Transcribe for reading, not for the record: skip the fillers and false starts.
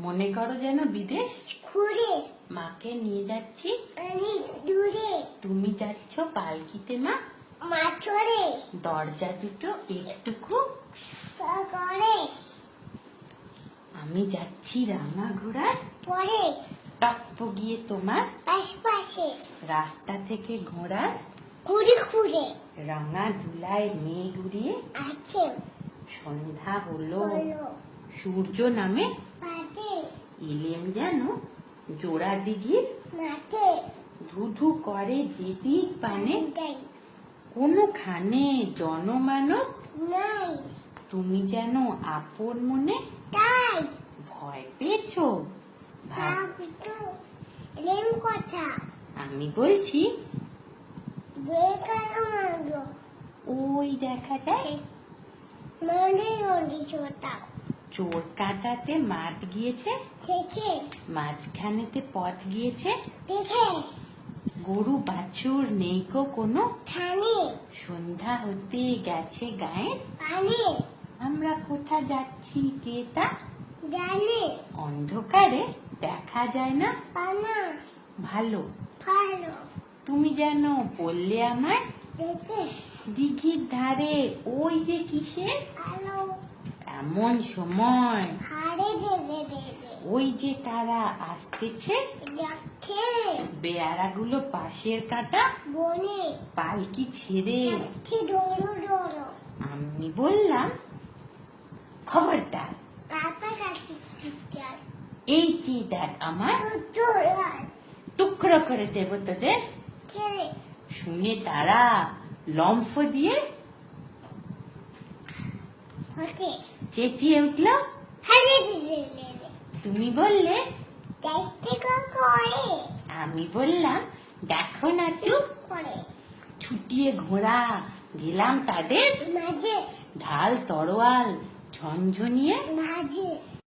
মনে করো যেন বিদেশ ঘুরে মাকে নিয়ে যাচ্ছি, অনেক দূরে তুমি যাচ্ছ পালকিতে মা। মাছরে দরজা দুটো একটুকু করে আমি যাচ্ছি রাঙা ঘোড়ার পরে টপ্প গিয়ে তোমার আশপাশে রাস্তা থেকে ঘোড়ার ঘুরে ঘুরে রাঙা ধুলায় মেঘ উড়িয়ে আছে সন্ধ্যা হলো, হলো সূর্য নামে পাতে এলেম যেন জোড়া দিঘির মাঠে ধুধু করে যেদিক পানে দেয় কোনোখানে জনমানব নাই তুমি যেন আপন মনে তাই ভয় পেয়েছো। ভাবতো এলেম কথা আমি বলছি বেকার মারলো ওই দেখা যায় মনে রোদি ছোটা চোর কাটাতে মাঠ গিয়েছে, দেখে মাঝখানেতে পথ গিয়েছে, দেখে গরু বাছুর নেই কো কোনো, থানে সন্ধ্যা হতে গেছে গায়ের, পানে আমরা কোথা যাচ্ছি কে তা জানে অন্ধকারে দেখা যায় না পানা ভালো। ভালো তুমি যেন বললে আমায় দেখে দিঘির ধারে ওই যে কিসের আলো এমন সময় হাড়ে দেবে দেবে ওই যে তারা আসতেছে, যাচ্ছে বেয়ারাগুলো পাশের কাটা বনে পালকি ছেড়ে। যাচ্ছে ডোরো ডোরো আমি বললাম খবরদার, কাপা কাছি চিৎকার এই যে দেখ আমার তোরার টুকরো করে দেব তোদের। ছেড়ে শুনে তারা লম্ফ দিয়ে হতে চেঁচিয়ে উঠল। হাড়ে দেবে দেবে তুমি বললে, দেখতে করে আমি বললাম দেখো না চুপ করে ছুটিয়ে ঘোড়া গেলাম তাদের মাঝে ঢাল তরোয়াল ঝনঝনিয়ে মাঝে